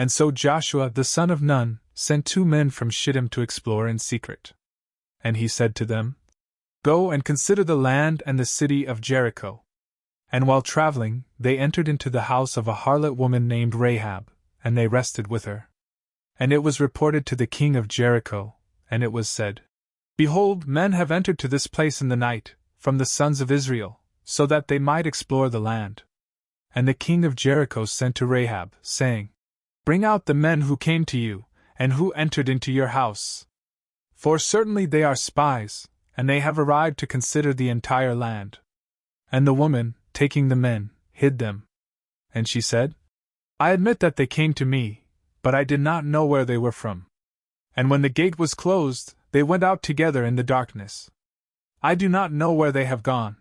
And so Joshua the son of Nun sent 2 men from Shittim to explore in secret. And he said to them, "Go and consider the land and the city of Jericho." And while traveling, they entered into the house of a harlot woman named Rahab, and they rested with her. And it was reported to the king of Jericho, and it was said, "Behold, men have entered to this place in the night, from the sons of Israel, so that they might explore the land." And the king of Jericho sent to Rahab, saying, "Bring out the men who came to you, and who entered into your house. For certainly they are spies, and they have arrived to consider the entire land." And the woman, taking the men, hid them. And she said, "I admit that they came to me, but I did not know where they were from. And when the gate was closed, they went out together in the darkness. I do not know where they have gone.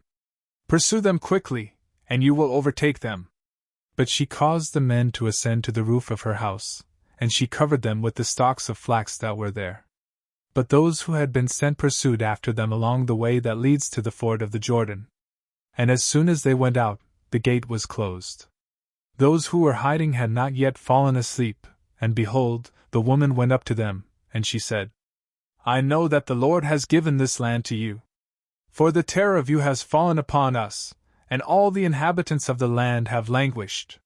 Pursue them quickly, and you will overtake them." But she caused the men to ascend to the roof of her house, and she covered them with the stalks of flax that were there. But those who had been sent pursued after them along the way that leads to the ford of the Jordan. And as soon as they went out, the gate was closed. Those who were hiding had not yet fallen asleep, and behold, the woman went up to them, and she said, "I know that the Lord has given this land to you. For the terror of you has fallen upon us, and all the inhabitants of the land have languished.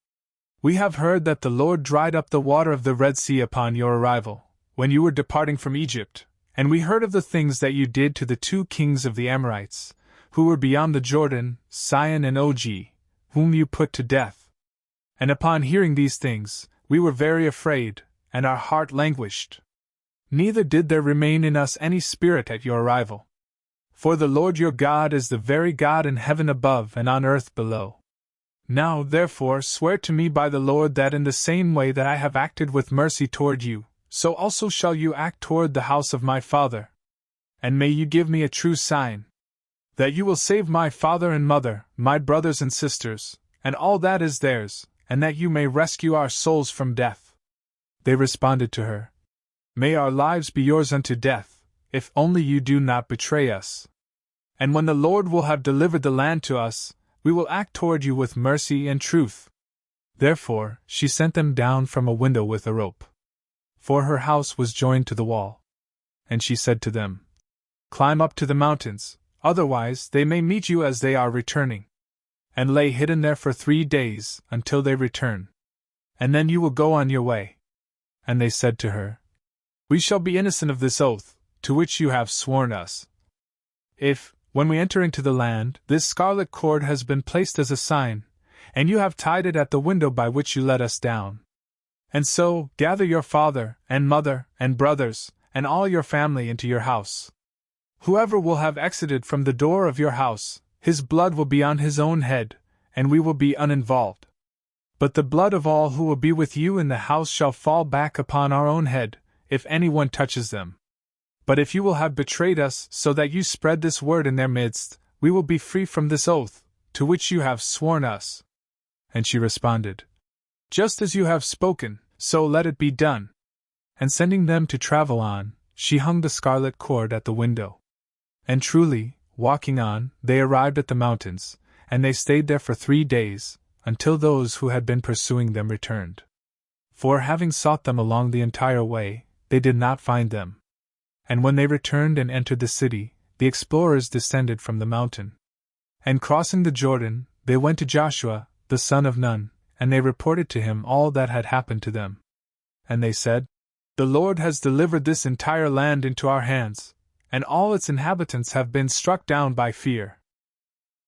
We have heard that the Lord dried up the water of the Red Sea upon your arrival, when you were departing from Egypt, and we heard of the things that you did to the 2 kings of the Amorites, who were beyond the Jordan, Sihon and Og, whom you put to death. And upon hearing these things, we were very afraid, and our heart languished. Neither did there remain in us any spirit at your arrival. For the Lord your God is the very God in heaven above and on earth below. Now, therefore, swear to me by the Lord that in the same way that I have acted with mercy toward you, so also shall you act toward the house of my father. And may you give me a true sign, that you will save my father and mother, my brothers and sisters, and all that is theirs, and that you may rescue our souls from death." They responded to her, "May our lives be yours unto death, if only you do not betray us. And when the Lord will have delivered the land to us, we will act toward you with mercy and truth." Therefore, she sent them down from a window with a rope. For her house was joined to the wall. And she said to them, "Climb up to the mountains, otherwise they may meet you as they are returning. And lay hidden there for 3 days, until they return. And then you will go on your way." And they said to her, "We shall be innocent of this oath, to which you have sworn us. If, when we enter into the land, this scarlet cord has been placed as a sign, and you have tied it at the window by which you let us down. And so, gather your father, and mother, and brothers, and all your family into your house. Whoever will have exited from the door of your house, his blood will be on his own head, and we will be uninvolved. But the blood of all who will be with you in the house shall fall back upon our own head, if anyone touches them. But if you will have betrayed us so that you spread this word in their midst, we will be free from this oath, to which you have sworn us." And she responded, "Just as you have spoken, so let it be done." And sending them to travel on, she hung the scarlet cord at the window. And truly, walking on, they arrived at the mountains, and they stayed there for 3 days, until those who had been pursuing them returned. For having sought them along the entire way, they did not find them. And when they returned and entered the city, the explorers descended from the mountain. And crossing the Jordan, they went to Joshua, the son of Nun, and they reported to him all that had happened to them. And they said, "The Lord has delivered this entire land into our hands, and all its inhabitants have been struck down by fear."